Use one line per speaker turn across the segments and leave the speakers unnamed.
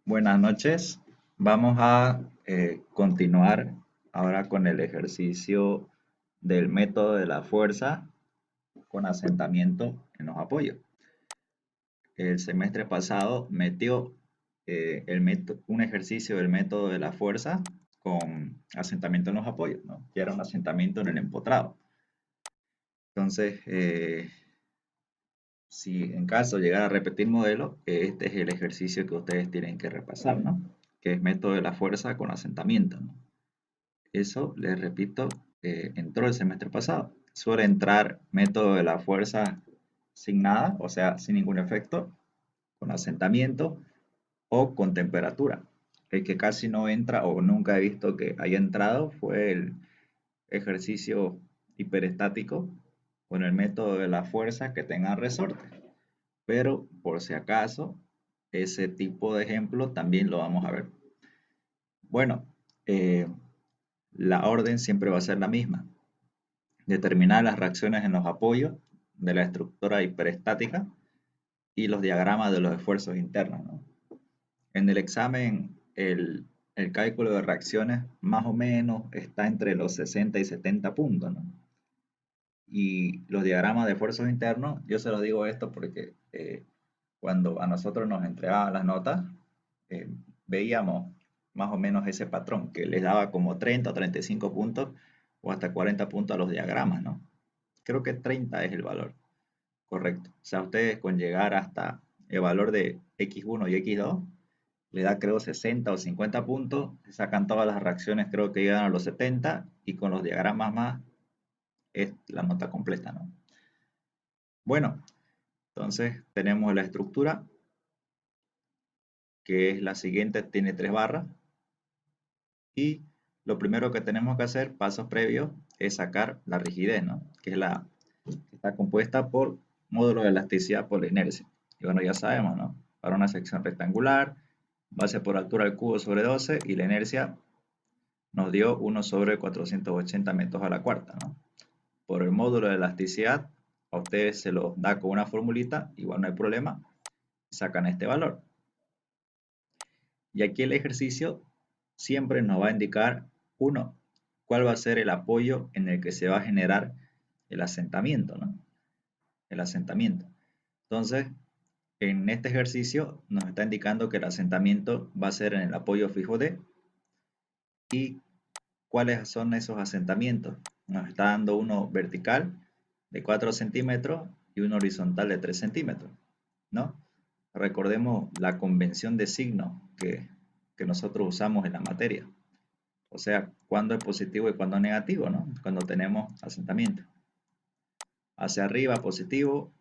Buenas noches. Vamos a continuar ahora con el ejercicio del método de la fuerza con asentamiento en los apoyos. El semestre pasado metió un ejercicio del método de la fuerza con asentamiento en los apoyos, ¿no? Que era un asentamiento en el empotrado. Entonces, si en caso llegara a repetir modelo, este es el ejercicio que ustedes tienen que repasar, ¿no? Que es método de la fuerza con asentamiento, ¿no? Eso, les repito, entró el semestre pasado. Suele entrar método de la fuerza sin nada, o sea, sin ningún efecto, con asentamiento o con temperatura. El que casi no entra o nunca he visto que haya entrado fue el ejercicio hiperestático con el método de la fuerza que tenga resorte. Pero por si acaso, ese tipo de ejemplo también lo vamos a ver. Bueno, eh, la orden siempre va a ser la misma. Determinar las reacciones en los apoyos de la estructura hiperestática y los diagramas de los esfuerzos internos, ¿no? En el examen, el cálculo de reacciones más o menos está entre los 60 y 70 puntos, ¿no? Y los diagramas de esfuerzos internos, yo se los digo esto porque cuando a nosotros nos entregaban las notas, eh, veíamos más o menos ese patrón, que les daba como 30 o 35 puntos o hasta 40 puntos a los diagramas, ¿no? Creo que 30 es el valor correcto. O sea, ustedes con llegar hasta el valor de x1 y x2, le da creo 60 o 50 puntos, sacan todas las reacciones, creo que llegan a los 70 y con los diagramas más es la nota completa, ¿no? Bueno, entonces tenemos la estructura, que es la siguiente, tiene tres barras, y lo primero que tenemos que hacer, pasos previos, es sacar la rigidez, ¿no? Que es que está compuesta por módulo de elasticidad por la inercia. Y bueno, ya sabemos, ¿no? Para una sección rectangular, base por altura al cubo sobre 12 y la inercia nos dio 1 sobre 480 metros a la cuarta, ¿no? Por el módulo de elasticidad, a ustedes se lo da con una formulita, igual no hay problema, sacan este valor. Y aquí el ejercicio siempre nos va a indicar, uno, cuál va a ser el apoyo en el que se va a generar el asentamiento, ¿no? El asentamiento. Entonces, en este ejercicio nos está indicando que el asentamiento va a ser en el apoyo fijo D. ¿Y cuáles son esos asentamientos? Nos está dando uno vertical de 4 centímetros y uno horizontal de 3 centímetros, ¿no? Recordemos la convención de signo que nosotros usamos en la materia. O sea, cuándo es positivo y cuándo es negativo, ¿no? Cuando tenemos asentamiento. Hacia arriba positivo,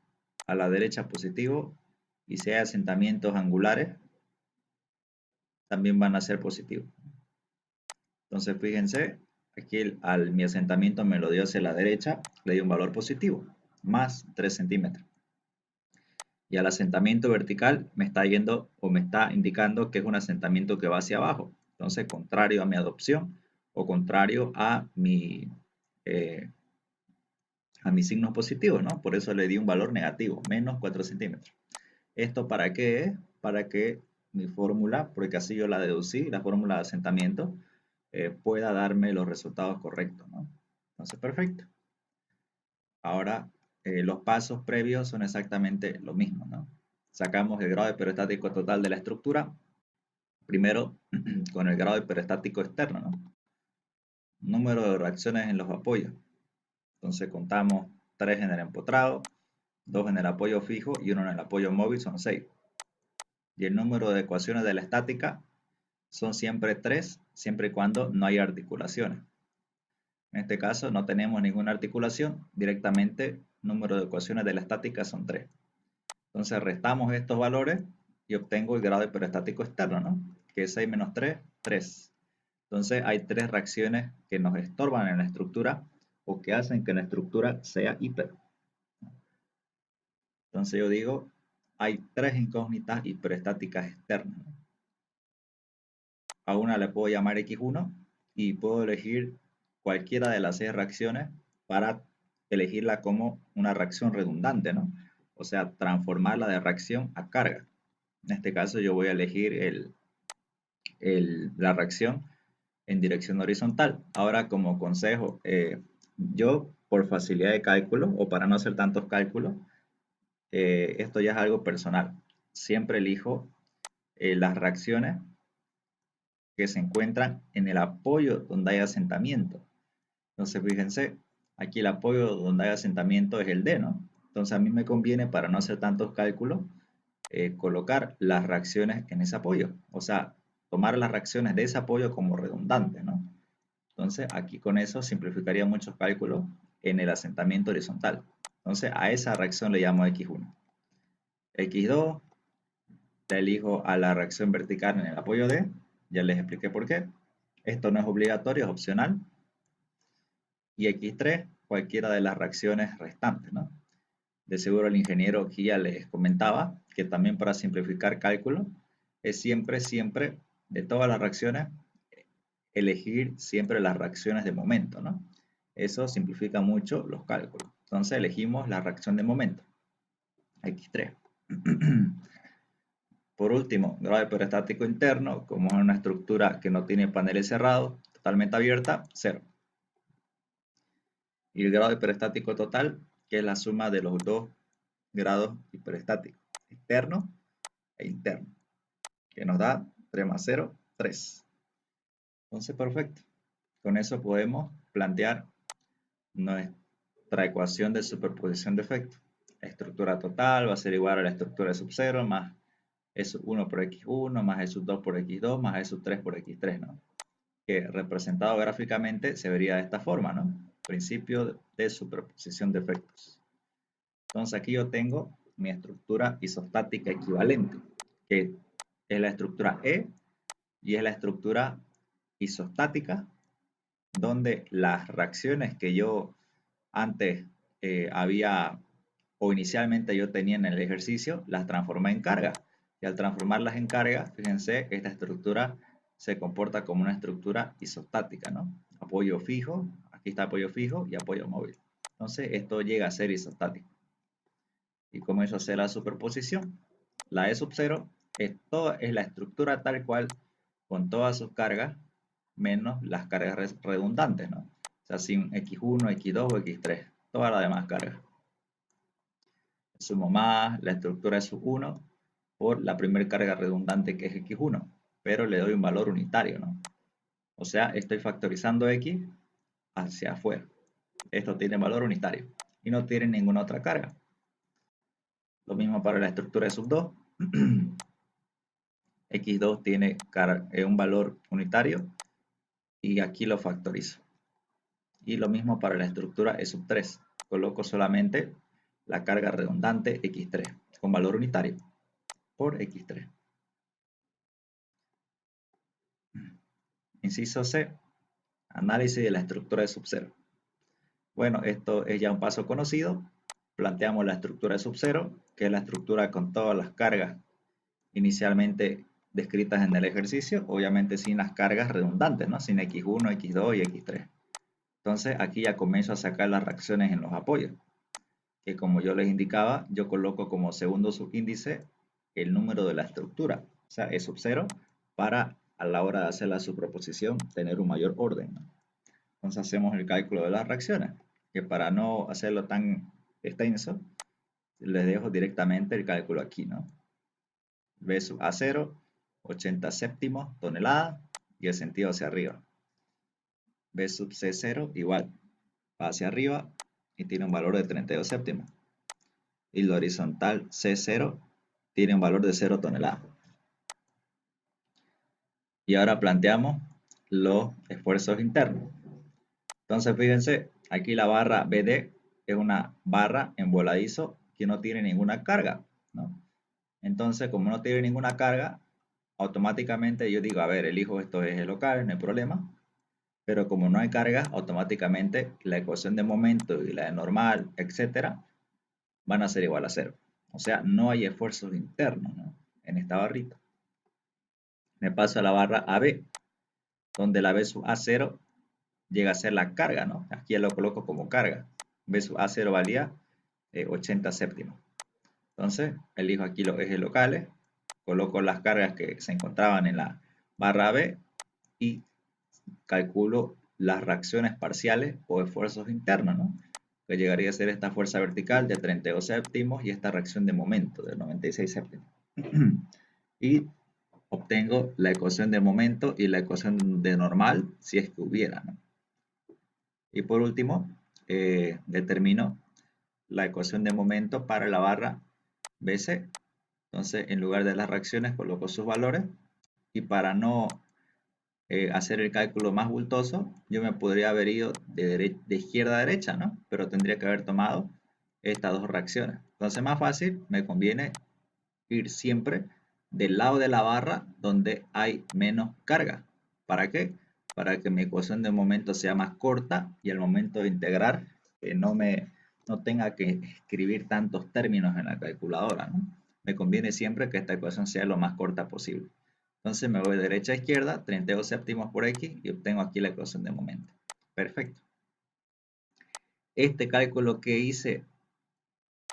a la derecha positivo, y si hay asentamientos angulares, también van a ser positivos. Entonces, fíjense, aquí mi asentamiento me lo dio hacia la derecha, le dio un valor positivo, más 3 centímetros. Y al asentamiento vertical me está yendo o me está indicando que es un asentamiento que va hacia abajo. Entonces, contrario a mi adopción o contrario eh, a mis signos positivos, ¿no? Por eso le di un valor negativo, menos 4 centímetros. ¿Esto para qué es? Para que mi fórmula, porque así yo la deducí, la fórmula de asentamiento, pueda darme los resultados correctos, ¿no? Entonces, perfecto. Ahora, los pasos previos son exactamente lo mismo, ¿no? Sacamos el grado hiperostático total de la estructura, primero con el grado hiperostático externo, ¿no? Número de reacciones en los apoyos. Entonces contamos 3 en el empotrado, 2 en el apoyo fijo y 1 en el apoyo móvil, son 6. Y el número de ecuaciones de la estática son siempre 3, siempre y cuando no haya articulaciones. En este caso no tenemos ninguna articulación, directamente número de ecuaciones de la estática son 3. Entonces restamos estos valores y obtengo el grado hiperostático externo, ¿no? Que es 6 menos 3, 3. Entonces hay 3 reacciones que nos estorban en la estructura o que hacen que la estructura sea hiper. Entonces yo digo, hay 3 incógnitas hiperestáticas externas, ¿no? A una le puedo llamar X1 y puedo elegir cualquiera de las 6 reacciones para elegirla como una reacción redundante, ¿no? O sea, transformarla de reacción a carga. En este caso yo voy a elegir la reacción en dirección horizontal. Ahora, como consejo, yo por facilidad de cálculo o para no hacer tantos cálculos, esto ya es algo personal. Siempre elijo las reacciones que se encuentran en el apoyo donde hay asentamiento. Entonces, fíjense, aquí el apoyo donde hay asentamiento es el D, ¿no? Entonces, a mí me conviene, para no hacer tantos cálculos, colocar las reacciones en ese apoyo. O sea, tomar las reacciones de ese apoyo como redundantes, ¿no? Entonces, aquí con eso simplificaría muchos cálculos en el asentamiento horizontal. Entonces, a esa reacción le llamo X1. X2, le elijo a la reacción vertical en el apoyo D. Ya les expliqué por qué. Esto no es obligatorio, es opcional. Y X3, cualquiera de las reacciones restantes, ¿no? De seguro el ingeniero aquí ya les comentaba que también para simplificar cálculo es siempre, de todas las reacciones, elegir siempre las reacciones de momento, ¿no? Eso simplifica mucho los cálculos. Entonces elegimos la reacción de momento, X3. Por último, grado hiperestático interno, como es una estructura que no tiene paneles cerrados, totalmente abierta, 0. Y el grado hiperestático total, que es la suma de los dos grados hiperestáticos, externo e interno, que nos da 3 más 0, 3. Entonces, perfecto. Con eso podemos plantear nuestra ecuación de superposición de efectos. La estructura total va a ser igual a la estructura de sub 0 más E sub 1 por X1 más E sub 2 por X2 más E sub 3 por X3, ¿no? Que representado gráficamente se vería de esta forma, ¿no? Principio de superposición de efectos. Entonces aquí yo tengo mi estructura isostática equivalente, que es la estructura E y es la estructura isostática, donde las reacciones que yo antes había o inicialmente yo tenía en el ejercicio, las transformé en carga. Y al transformarlas en carga, fíjense, esta estructura se comporta como una estructura isostática, ¿no? Apoyo fijo, aquí está apoyo fijo y apoyo móvil. Entonces, esto llega a ser isostático. Y comienzo a hacer la superposición. La E sub 0 es la estructura tal cual con todas sus cargas menos las cargas redundantes, ¿no? O sea, sin X1, X2 o X3, todas las demás cargas. Sumo más la estructura de sub 1 por la primera carga redundante que es X1, pero le doy un valor unitario, ¿no? O sea, estoy factorizando X hacia afuera. Esto tiene valor unitario y no tiene ninguna otra carga. Lo mismo para la estructura de sub 2. X2 tiene un valor unitario y aquí lo factorizo. Y lo mismo para la estructura E sub 3. Coloco solamente la carga redundante X3 con valor unitario por X3. Inciso C. Análisis de la estructura de sub 0. Bueno, esto es ya un paso conocido. Planteamos la estructura de sub 0, que es la estructura con todas las cargas inicialmente descritas en el ejercicio, obviamente sin las cargas redundantes, ¿no? Sin X1, X2 y X3. Entonces aquí ya comienzo a sacar las reacciones en los apoyos, que como yo les indicaba, yo coloco como segundo subíndice el número de la estructura, o sea, E sub 0, para a la hora de hacer la superposición tener un mayor orden, ¿no? Entonces hacemos el cálculo de las reacciones, que para no hacerlo tan extenso, les dejo directamente el cálculo aquí, ¿no? B sub A0, 80 séptimos tonelada y el sentido hacia arriba. B sub C0 igual, va hacia arriba y tiene un valor de 32 séptimos. Y la horizontal C0 tiene un valor de 0 tonelada. Y ahora planteamos los esfuerzos internos. Entonces fíjense, aquí la barra BD es una barra en voladizo que no tiene ninguna carga, ¿no? Entonces, como no tiene ninguna carga, automáticamente yo digo, a ver, elijo estos ejes locales, no hay problema. Pero como no hay carga, automáticamente la ecuación de momento y la de normal, etcétera, van a ser igual a 0. O sea, no hay esfuerzos internos, ¿no? En esta barrita. Me paso a la barra AB, donde la B sub A0 llega a ser la carga, ¿no? Aquí ya lo coloco como carga. B sub A0 valía 80 séptimos. Entonces, elijo aquí los ejes locales, coloco las cargas que se encontraban en la barra B y calculo las reacciones parciales o esfuerzos internos, ¿no? Que llegaría a ser esta fuerza vertical de 32 séptimos y esta reacción de momento de 96 séptimos. Y obtengo la ecuación de momento y la ecuación de normal si es que hubiera, ¿no? Y por último, determino la ecuación de momento para la barra BC. Entonces, en lugar de las reacciones, coloco sus valores y para no hacer el cálculo más bultoso, yo me podría haber ido de izquierda a derecha, ¿no? Pero tendría que haber tomado estas dos reacciones. Entonces, más fácil, me conviene ir siempre del lado de la barra donde hay menos carga. ¿Para qué? Para que mi ecuación de momento sea más corta y al momento de integrar no tenga que escribir tantos términos en la calculadora, ¿no? Me conviene siempre que esta ecuación sea lo más corta posible. Entonces me voy de derecha a izquierda, 32 séptimos por x y obtengo aquí la ecuación de momento. Perfecto. Este cálculo que hice,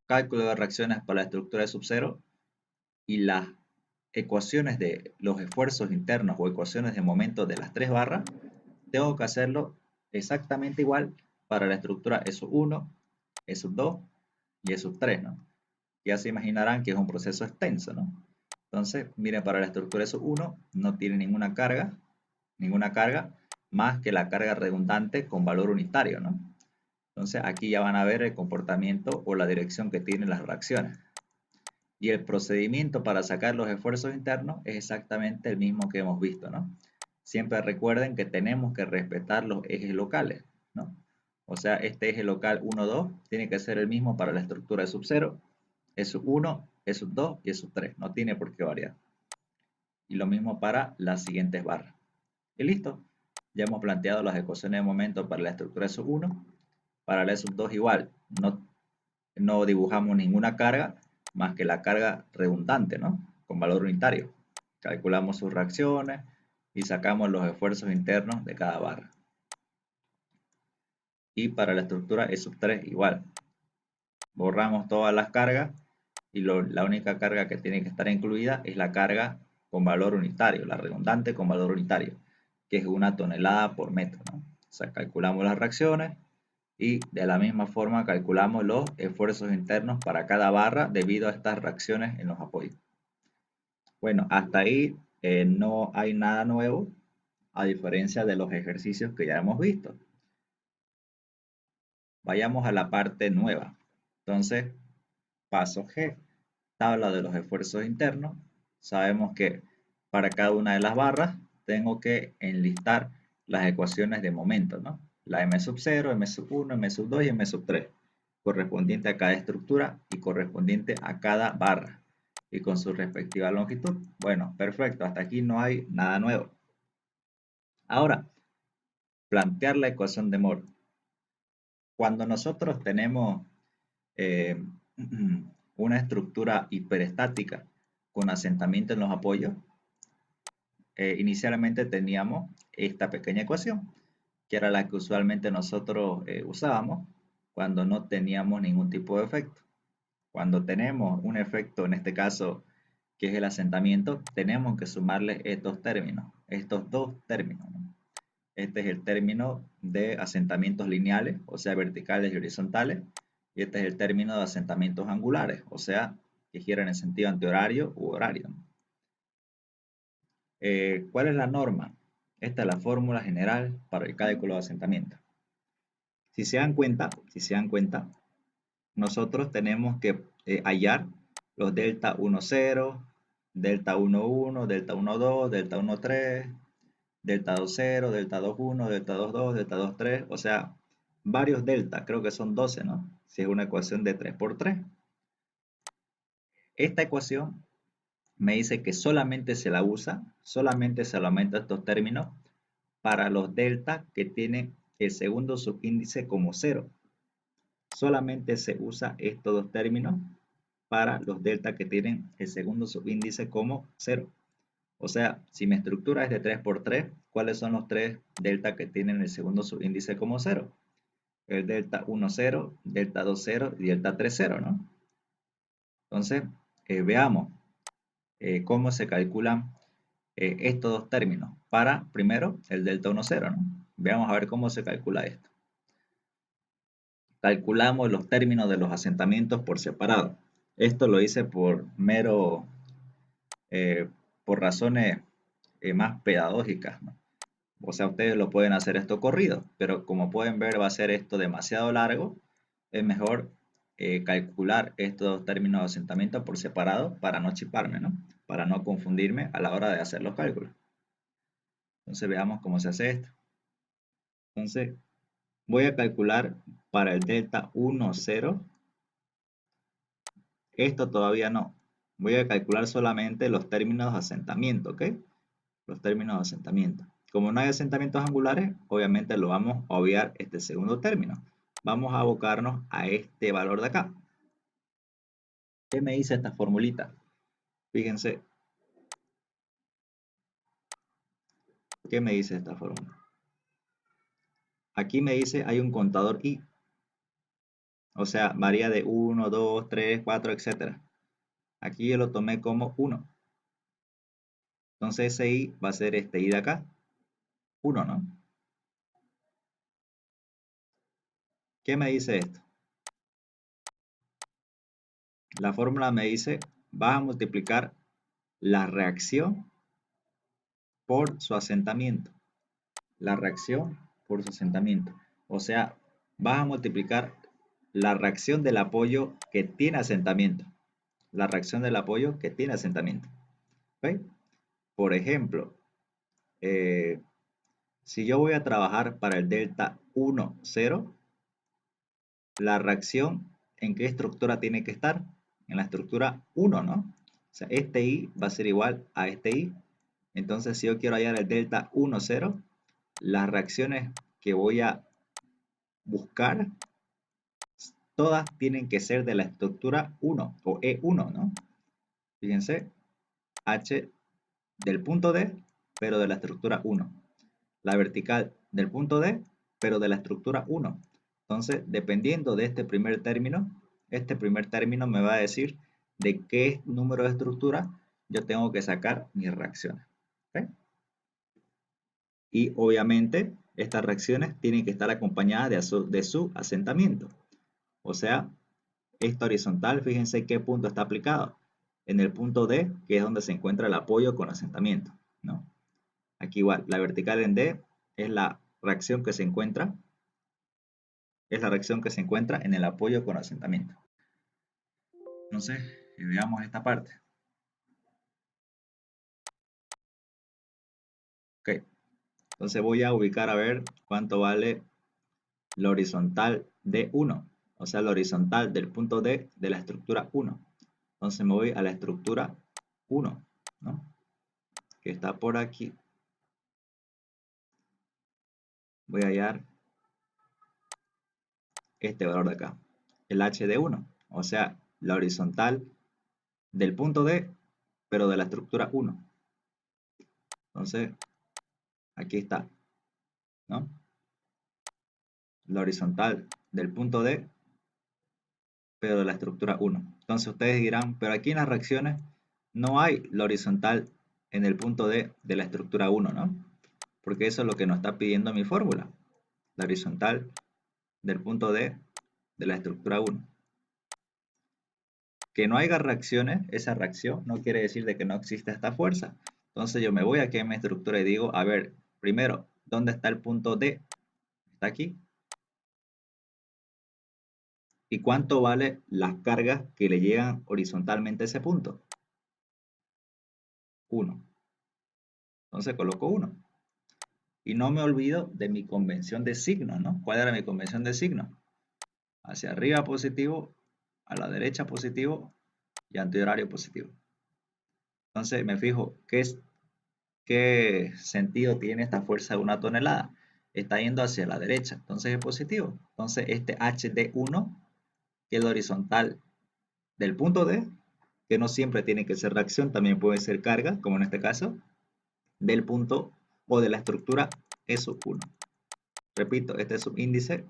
cálculo de reacciones para la estructura de subcero y las ecuaciones de los esfuerzos internos o ecuaciones de momento de las tres barras, tengo que hacerlo exactamente igual para la estructura E sub 1, E sub 2 y E sub 3, ¿no? Ya se imaginarán que es un proceso extenso, ¿no? Entonces, miren, para la estructura E sub 1 no tiene ninguna carga más que la carga redundante con valor unitario, ¿no? Entonces, aquí ya van a ver el comportamiento o la dirección que tienen las reacciones. Y el procedimiento para sacar los esfuerzos internos es exactamente el mismo que hemos visto, ¿no? Siempre recuerden que tenemos que respetar los ejes locales, ¿no? O sea, este eje local 1, 2 tiene que ser el mismo para la estructura de sub 0, E sub 1, E sub 2 y E sub 3. No tiene por qué variar. Y lo mismo para las siguientes barras. Y listo. Ya hemos planteado las ecuaciones de momento para la estructura E sub 1. Para la E sub 2 igual. No dibujamos ninguna carga más que la carga redundante, ¿no? Con valor unitario. Calculamos sus reacciones y sacamos los esfuerzos internos de cada barra. Y para la estructura E sub 3 igual. Borramos todas las cargas y la única carga que tiene que estar incluida es la carga con valor unitario, la redundante con valor unitario, que es 1 tonelada por metro, ¿no? O sea, calculamos las reacciones y de la misma forma calculamos los esfuerzos internos para cada barra debido a estas reacciones en los apoyos. Bueno, hasta ahí no hay nada nuevo, a diferencia de los ejercicios que ya hemos visto. Vayamos a la parte nueva. Entonces, paso G, tabla de los esfuerzos internos. Sabemos que para cada una de las barras tengo que enlistar las ecuaciones de momento, ¿no? La M sub 0, M sub 1, M sub 2 y M sub 3, correspondiente a cada estructura y correspondiente a cada barra y con su respectiva longitud. Bueno, perfecto, hasta aquí no hay nada nuevo. Ahora, plantear la ecuación de Moore. Cuando nosotros tenemos eh, una estructura hiperestática con asentamiento en los apoyos, inicialmente teníamos esta pequeña ecuación, que era la que usualmente nosotros usábamos cuando no teníamos ningún tipo de efecto. Cuando tenemos un efecto, en este caso, que es el asentamiento, tenemos que sumarle estos términos, estos dos términos, ¿no? Este es el término de asentamientos lineales, o sea, verticales y horizontales, y este es el término de asentamientos angulares, o sea, que giran en sentido antihorario u horario, ¿no? ¿Cuál es la norma? Esta es la fórmula general para el cálculo de asentamiento. Si se dan cuenta, nosotros tenemos que hallar los delta 1,0, delta 1,1, delta 1,2, delta 1,3, delta 2,0, delta 2,1, delta 2,2, delta 2,3, o sea, varios delta, creo que son 12, ¿no? Si es una ecuación de 3 por 3. Esta ecuación me dice que solamente se lo aumenta estos términos para los delta que tienen el segundo subíndice como 0. Solamente se usa estos dos términos para los delta que tienen el segundo subíndice como 0. O sea, si mi estructura es de 3 por 3, ¿cuáles son los tres delta que tienen el segundo subíndice como 0? El delta 1, 0, delta 2, 0 y delta 3, 0, ¿no? Entonces, veamos cómo se calculan estos dos términos para, primero, el delta 1, 0, ¿no? Veamos a ver cómo se calcula esto. Calculamos los términos de los asentamientos por separado. Esto lo hice por eh, por razones más pedagógicas, ¿no? O sea, ustedes lo pueden hacer esto corrido, pero como pueden ver va a ser esto demasiado largo. Es mejor calcular estos términos de asentamiento por separado para no chiparme, ¿no? Para no confundirme a la hora de hacer los cálculos. Entonces veamos cómo se hace esto. Entonces voy a calcular para el delta 1, 0. Esto todavía no. Voy a calcular solamente los términos de asentamiento, ¿ok? Los términos de asentamiento. Como no hay asentamientos angulares, obviamente lo vamos a obviar este segundo término. Vamos a abocarnos a este valor de acá. ¿Qué me dice esta formulita? Fíjense. ¿Qué me dice esta fórmula? Aquí me dice hay un contador i. O sea, varía de 1, 2, 3, 4, etc. Aquí yo lo tomé como 1. Entonces ese i va a ser este i de acá. 1, ¿no? ¿Qué me dice esto? La fórmula me dice, vas a multiplicar la reacción por su asentamiento. La reacción por su asentamiento. O sea, vas a multiplicar la reacción del apoyo que tiene asentamiento. La reacción del apoyo que tiene asentamiento. ¿Ok? Por ejemplo, si yo voy a trabajar para el delta 1, 0, la reacción en qué estructura tiene que estar, en la estructura 1, ¿no? O sea, este i va a ser igual a este i. Entonces, si yo quiero hallar el delta 1, 0, las reacciones que voy a buscar, todas tienen que ser de la estructura 1 o E1, ¿no? Fíjense, H del punto D, pero de la estructura 1. La vertical del punto D, pero de la estructura 1. Entonces, dependiendo de este primer término me va a decir de qué número de estructura yo tengo que sacar mis reacciones. ¿Okay? Y obviamente, estas reacciones tienen que estar acompañadas de su asentamiento. O sea, esta horizontal, fíjense qué punto está aplicado. En el punto D, que es donde se encuentra el apoyo con asentamiento, ¿no? Aquí igual, la vertical en D es la reacción que se encuentra en el apoyo con asentamiento. Entonces, veamos esta parte. Ok, entonces voy a ubicar a ver cuánto vale la horizontal D1, o sea, la horizontal del punto D de la estructura 1. Entonces me voy a la estructura 1, ¿no? Que está por aquí. Voy a hallar este valor de acá, el H de 1, o sea, la horizontal del punto D, pero de la estructura 1. Entonces, aquí está, ¿no? La horizontal del punto D, pero de la estructura 1. Entonces ustedes dirán, pero aquí en las reacciones no hay la horizontal en el punto D de la estructura 1, ¿no? Porque eso es lo que nos está pidiendo mi fórmula, la horizontal del punto D de la estructura 1. Que no haya reacciones, esa reacción no quiere decir de que no exista esta fuerza. Entonces yo me voy aquí en mi estructura y digo, a ver, primero, ¿dónde está el punto D? Está aquí. ¿Y cuánto vale las cargas que le llegan horizontalmente a ese punto? 1. Entonces coloco 1. Y no me olvido de mi convención de signo, ¿no? ¿Cuál era mi convención de signo? Hacia arriba positivo, a la derecha positivo y antihorario positivo. Entonces me fijo, ¿qué sentido tiene esta fuerza de 1 tonelada? Está yendo hacia la derecha, entonces es positivo. Entonces este HD1, que es la horizontal del punto D, que no siempre tiene que ser reacción, también puede ser carga, como en este caso, del punto o de la estructura E1. Repito, este subíndice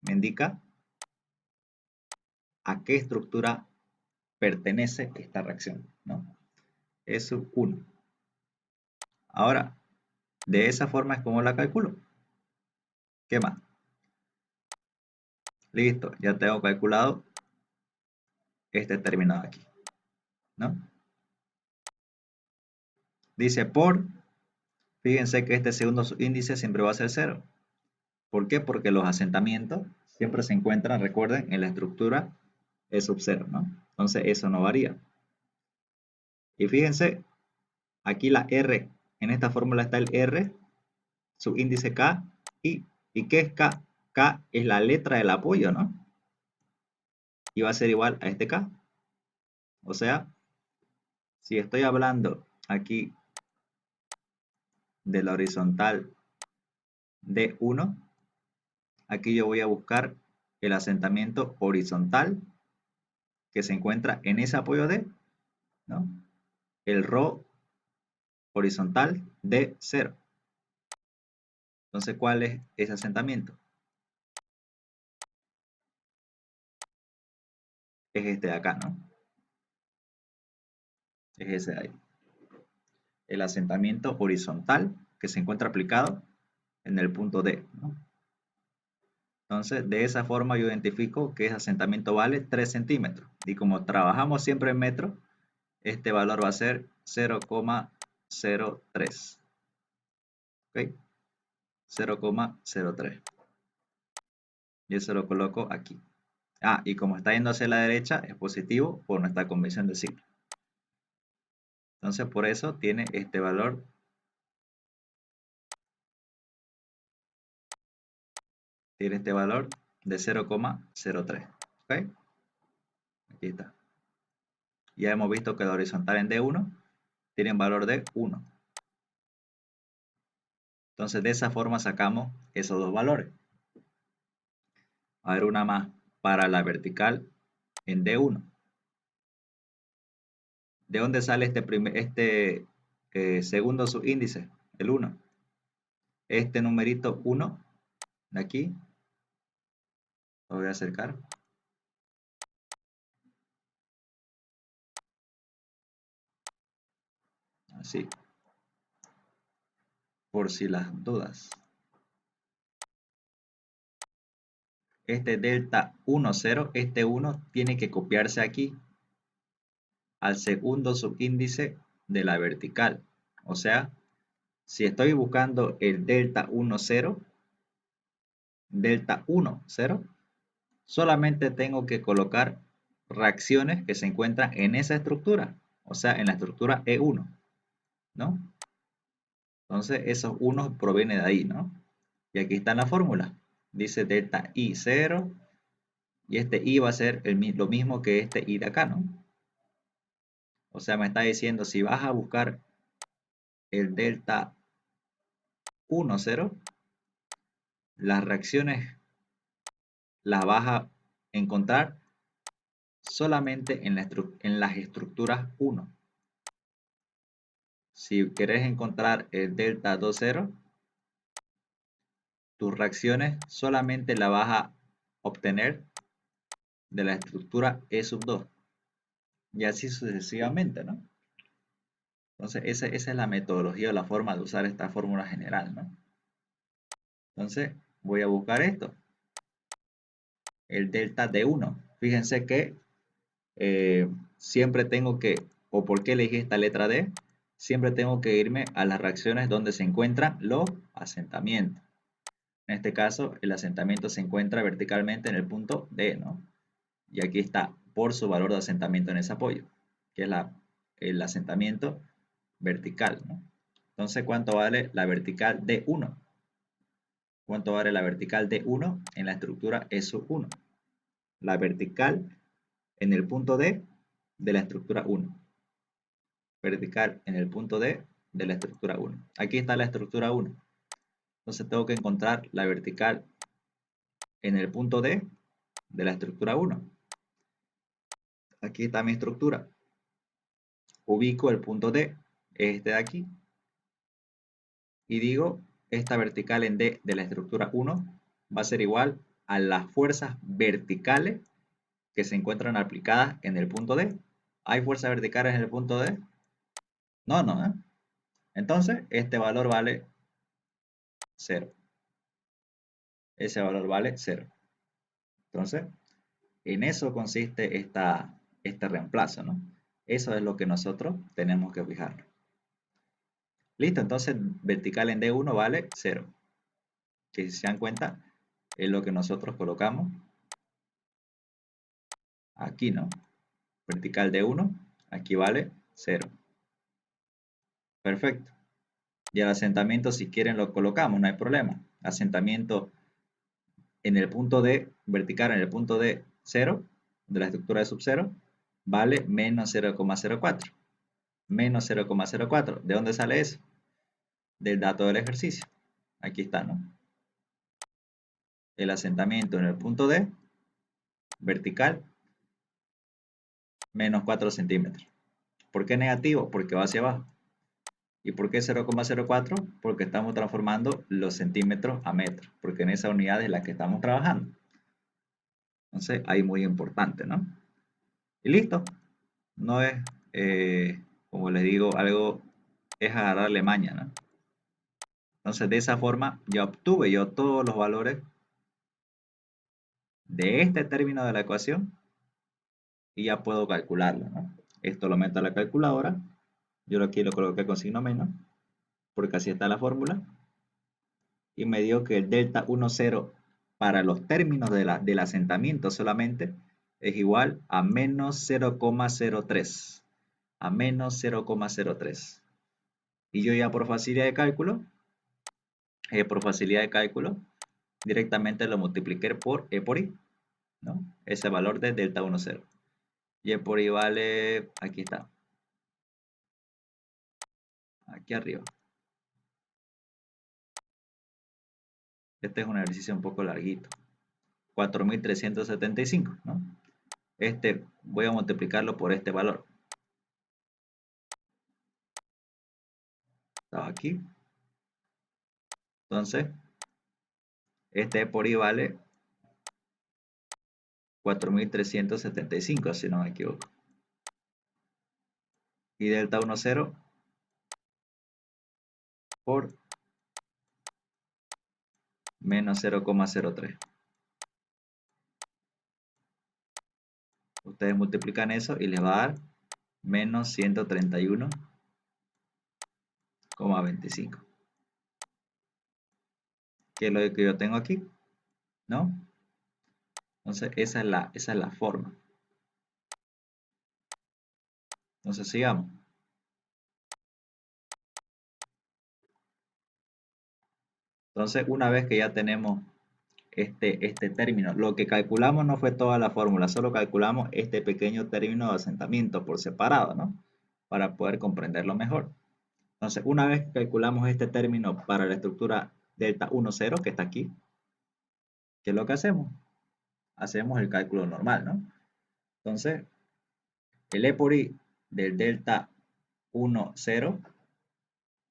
me indica a qué estructura pertenece esta reacción, ¿no? E1. Ahora, de esa forma es como la calculo. ¿Qué más? Listo, ya tengo calculado este término de aquí, ¿no? Dice fíjense que este segundo índice siempre va a ser 0. ¿Por qué? Porque los asentamientos siempre se encuentran, recuerden, en la estructura E sub 0, ¿no? Entonces eso no varía. Y fíjense, aquí la R, en esta fórmula está el R, subíndice K, ¿y qué es K? K es la letra del apoyo, ¿no? Y va a ser igual a este K. O sea, si estoy hablando aquí de la horizontal D1, aquí yo voy a buscar el asentamiento horizontal que se encuentra en ese apoyo D, ¿no? El ρ horizontal de 0. Entonces, ¿cuál es ese asentamiento? Es este de acá, ¿no? Es ese de ahí. El asentamiento horizontal que se encuentra aplicado en el punto D, ¿no? Entonces, de esa forma yo identifico que ese asentamiento vale 3 centímetros. Y como trabajamos siempre en metros, este valor va a ser 0,03. ¿Ok? 0,03. Y eso lo coloco aquí. Y como está yendo hacia la derecha, es positivo por nuestra convención de signo. Entonces, por eso tiene este valor. Tiene este valor de 0,03. ¿Ok? Aquí está. Ya hemos visto que la horizontal en D1 tiene un valor de 1. Entonces, de esa forma sacamos esos dos valores. A ver, una más para la vertical en D1. ¿De dónde sale este segundo subíndice? El 1. Este numerito 1 de aquí, lo voy a acercar. Así, por si las dudas. Este delta 1, 0, este 1 tiene que copiarse aquí al segundo subíndice de la vertical. O sea, si estoy buscando el delta 1, 0, delta 1, 0, solamente tengo que colocar reacciones que se encuentran en esa estructura, o sea, en la estructura E1, ¿no? Entonces, esos unos provienen de ahí, ¿no? Y aquí está en la fórmula. Dice delta I 0, y este I va a ser lo mismo que este I de acá, ¿no? O sea, me está diciendo, si vas a buscar el delta 1, 0, las reacciones las vas a encontrar solamente en las estructuras 1. Si querés encontrar el delta 2, 0, tus reacciones solamente las vas a obtener de la estructura E sub 2. Y así sucesivamente, ¿no? Entonces, esa es la metodología o la forma de usar esta fórmula general, ¿no? Entonces, voy a buscar esto, el delta de 1. Fíjense que siempre tengo que, o por qué elegí esta letra D, siempre tengo que irme a las reacciones donde se encuentran los asentamientos. En este caso, el asentamiento se encuentra verticalmente en el punto D, ¿no? Y aquí está, por su valor de asentamiento en ese apoyo, que es el asentamiento vertical, ¿no? Entonces, ¿cuánto vale la vertical D1? ¿Cuánto vale la vertical D1 en la estructura E sub 1? La vertical en el punto D de la estructura 1. Vertical en el punto D de la estructura 1. Aquí está la estructura 1. Entonces tengo que encontrar la vertical en el punto D de la estructura 1. Aquí está mi estructura. Ubico el punto D, este de aquí, y digo, esta vertical en D de la estructura 1 va a ser igual a las fuerzas verticales que se encuentran aplicadas en el punto D. ¿Hay fuerzas verticales en el punto D? No, no, ¿eh? Entonces, este valor vale 0. Ese valor vale 0. Entonces, en eso consiste este reemplazo, ¿no? Eso es lo que nosotros tenemos que fijar. Listo, entonces vertical en D1 vale 0. Que si se dan cuenta, es lo que nosotros colocamos aquí, ¿no? Vertical D1, aquí vale 0. Perfecto. Y el asentamiento, si quieren, lo colocamos, no hay problema. Asentamiento en el punto D, vertical en el punto D 0, de la estructura de sub-0, vale menos 0,04. Menos 0,04. ¿De dónde sale eso? Del dato del ejercicio. Aquí está, ¿no? El asentamiento en el punto D, vertical, menos 4 centímetros. ¿Por qué negativo? Porque va hacia abajo. ¿Y por qué 0,04? Porque estamos transformando los centímetros a metros, porque en esa unidad es la que estamos trabajando. Entonces, ahí muy importante, ¿no? Y listo. No es, como les digo, algo, es agarrarle maña, ¿no? Entonces, de esa forma, ya obtuve yo todos los valores de este término de la ecuación y ya puedo calcularlo, ¿no? Esto lo meto a la calculadora. Yo aquí lo coloqué con signo menos, porque así está la fórmula. Y me dio que el delta 10 para los términos del asentamiento solamente es igual a menos 0,03. A menos 0,03. Y yo ya por facilidad de cálculo, directamente lo multipliqué por E por I, ¿no? Ese valor de delta 10. Y E por I vale, aquí está, aquí arriba. Este es un ejercicio un poco larguito. 4.375, ¿no? Este voy a multiplicarlo por este valor. Estaba aquí. Entonces, este E por I vale 4.375, si no me equivoco. Y delta 10 por menos 0,03. Ustedes multiplican eso y les va a dar menos 131,25. Que es lo que yo tengo aquí, ¿no? Entonces, esa es la forma. Entonces, sigamos. Entonces, una vez que ya tenemos este término, lo que calculamos no fue toda la fórmula, solo calculamos este pequeño término de asentamiento por separado, ¿no? Para poder comprenderlo mejor. Entonces, una vez que calculamos este término para la estructura delta 10, que está aquí, ¿qué es lo que hacemos? Hacemos el cálculo normal, ¿no? Entonces, el E por I del delta 10,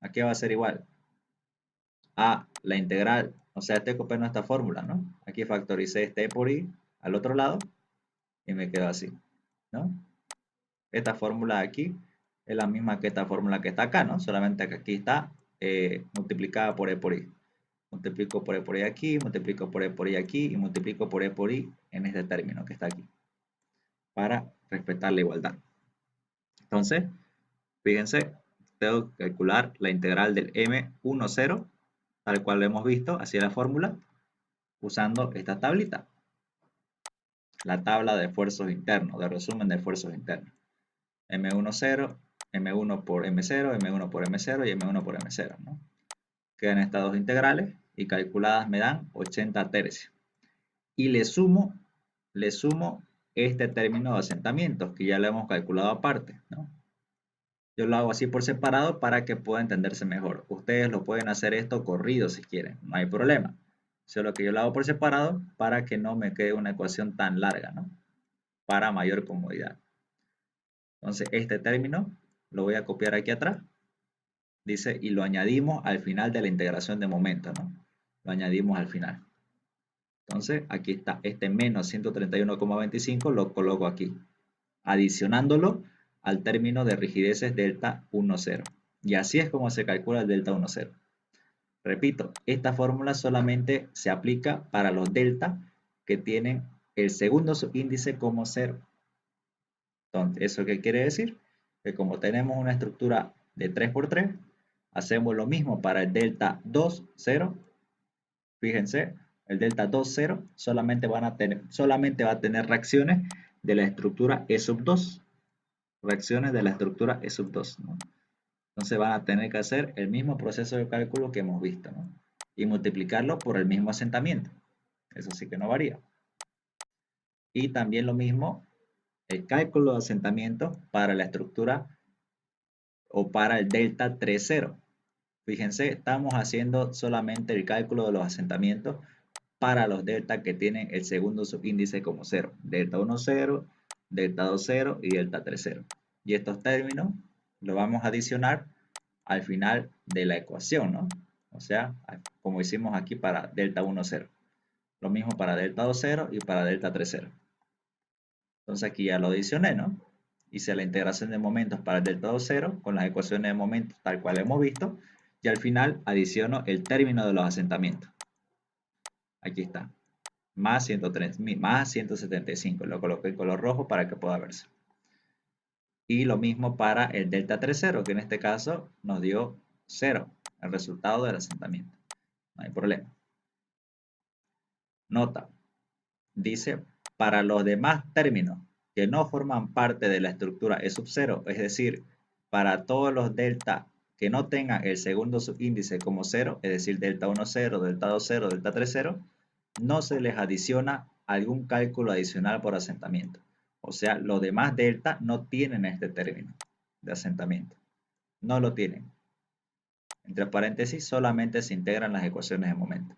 ¿a qué va a ser igual? A la integral, o sea, estoy copiando esta fórmula, ¿no? Aquí factoricé este E por I al otro lado y me quedó así, ¿no? Esta fórmula de aquí es la misma que esta fórmula que está acá, ¿no? Solamente que aquí está multiplicada por E por I. Multiplico por E por I aquí, multiplico por E por I aquí y multiplico por E por I en este término que está aquí. Para respetar la igualdad. Entonces, fíjense, tengo que calcular la integral del M10, tal cual lo hemos visto, así es la fórmula, usando esta tablita. La tabla de esfuerzos internos, de resumen de esfuerzos internos. M10, M1 por M0, M1 por M0 y M1 por M0, ¿no? Quedan estas dos integrales y calculadas me dan 80 tercios. Y le sumo este término de asentamientos que ya lo hemos calculado aparte, ¿no? Yo lo hago así por separado para que pueda entenderse mejor. Ustedes lo pueden hacer esto corrido si quieren, no hay problema. Solo que yo lo hago por separado para que no me quede una ecuación tan larga, ¿no? Para mayor comodidad. Entonces, este término lo voy a copiar aquí atrás. Dice, y lo añadimos al final de la integración de momento, ¿no? Lo añadimos al final. Entonces, aquí está, este menos 131,25 lo coloco aquí, adicionándolo al término de rigideces delta 10. Y así es como se calcula el delta 1, 0. Repito, esta fórmula solamente se aplica para los delta que tienen el segundo subíndice como 0. Entonces, ¿eso qué quiere decir? Que como tenemos una estructura de 3 por 3, hacemos lo mismo para el delta 2, 0. Fíjense, el delta 2, 0 solamente va a tener reacciones de la estructura E sub 2. Reacciones de la estructura E sub 2, ¿no? Entonces van a tener que hacer el mismo proceso de cálculo que hemos visto, ¿no? Y multiplicarlo por el mismo asentamiento. Eso sí que no varía. Y también lo mismo, el cálculo de asentamiento para la estructura o para el delta 3, 0. Fíjense, estamos haciendo solamente el cálculo de los asentamientos para los delta que tienen el segundo subíndice como 0. Delta 1, 0, delta 2, 0 y delta 3, 0. Y estos términos los vamos a adicionar al final de la ecuación, ¿no? O sea, como hicimos aquí para delta 1, 0. Lo mismo para delta 2, 0 y para delta 3, 0. Entonces aquí ya lo adicioné, ¿no? Hice la integración de momentos para el delta 2, 0 con las ecuaciones de momentos tal cual hemos visto. Y al final adiciono el término de los asentamientos. Aquí está. Más 103, más 175. Lo coloqué en color rojo para que pueda verse. Y lo mismo para el delta 3, 0, que en este caso nos dio 0, el resultado del asentamiento. No hay problema. Nota, dice, para los demás términos que no forman parte de la estructura E sub 0, es decir, para todos los delta que no tengan el segundo subíndice como 0, es decir, delta 1, 0, delta 2, 0, delta 3, 0, no se les adiciona algún cálculo adicional por asentamiento. O sea, los demás delta no tienen este término de asentamiento. No lo tienen. Entre paréntesis, solamente se integran las ecuaciones de momento.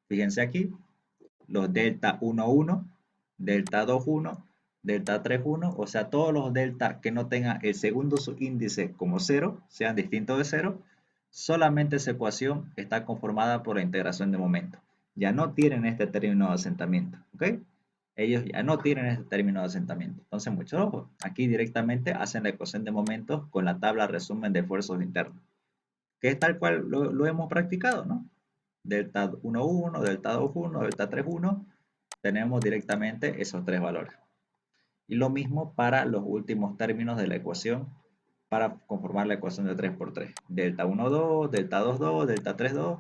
Fíjense aquí, los delta 1, 1, delta 2, 1, delta 3, 1, o sea, todos los delta que no tengan el segundo subíndice como 0, sean distintos de 0, solamente esa ecuación está conformada por la integración de momento. Ya no tienen este término de asentamiento, ¿ok? Ellos ya no tienen este término de asentamiento. Entonces, mucho ojo, aquí directamente hacen la ecuación de momentos con la tabla resumen de esfuerzos internos, que es tal cual lo hemos practicado, ¿no? Delta 1, 1, delta 2, 1, delta 3, 1, tenemos directamente esos tres valores. Y lo mismo para los últimos términos de la ecuación para conformar la ecuación de 3 por 3. Delta 1, 2, delta 2, 2, delta 3, 2,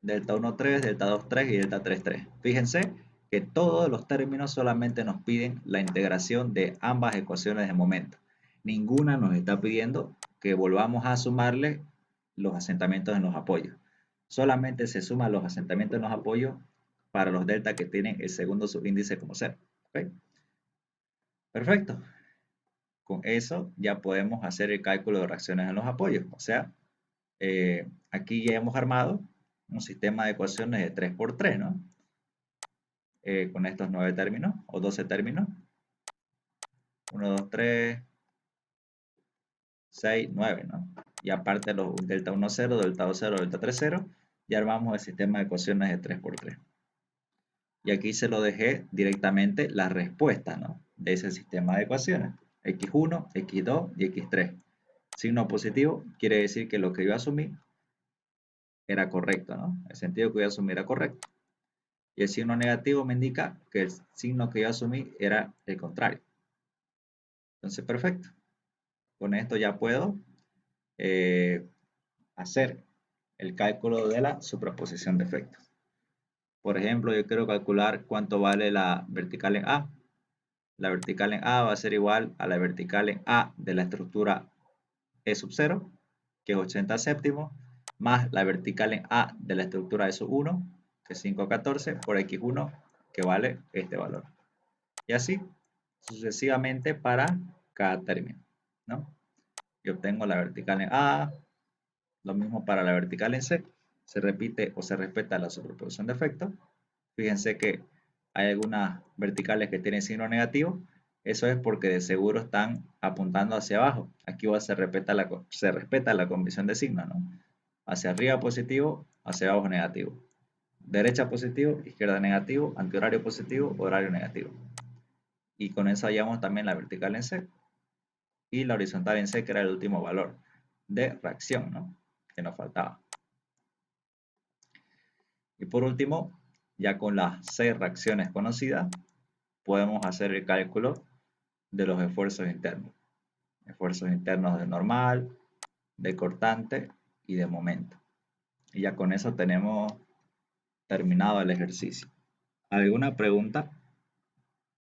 delta 1, 3, delta 2, 3 y delta 3, 3. Fíjense que todos los términos solamente nos piden la integración de ambas ecuaciones de momento. Ninguna nos está pidiendo que volvamos a sumarle los asentamientos en los apoyos. Solamente se suman los asentamientos en los apoyos para los delta que tienen el segundo subíndice como 0. ¿Okay? Perfecto. Con eso ya podemos hacer el cálculo de reacciones en los apoyos. O sea, aquí ya hemos armado un sistema de ecuaciones de 3 por 3, ¿no? Con estos 9 términos o 12 términos. 1, 2, 3, 6, 9, ¿no? Y aparte los delta 1, 0, delta 2, 0, delta 3, 0, ya armamos el sistema de ecuaciones de 3 por 3. Y aquí se lo dejé directamente la respuesta, ¿no? De ese sistema de ecuaciones. X1, X2 y X3. Signo positivo quiere decir que lo que yo asumí era correcto, ¿no? El sentido que yo asumí era correcto. Y el signo negativo me indica que el signo que yo asumí era el contrario. Entonces, perfecto. Con esto ya puedo hacer el cálculo de la superposición de efectos. Por ejemplo, yo quiero calcular cuánto vale la vertical en A. La vertical en A va a ser igual a la vertical en A de la estructura E sub 0, que es 80 séptimos, más la vertical en A de la estructura E sub 1, que es 514, por X1, que vale este valor. Y así sucesivamente para cada término, ¿no? Y obtengo la vertical en A, lo mismo para la vertical en C, se repite o se respeta la superposición de efectos. Fíjense que hay algunas verticales que tienen signo negativo, eso es porque de seguro están apuntando hacia abajo. Aquí se respeta la convención de signo, ¿no? Hacia arriba positivo, hacia abajo negativo. Derecha positivo, izquierda negativo, antihorario positivo, horario negativo. Y con eso hallamos también la vertical en C y la horizontal en C, que era el último valor. de reacción, ¿no? Que nos faltaba. Y por último, ya con las 6 reacciones conocidas, podemos hacer el cálculo de los esfuerzos internos. Esfuerzos internos de normal, de cortante y de momento. Y ya con eso tenemos terminado el ejercicio. ¿Alguna pregunta?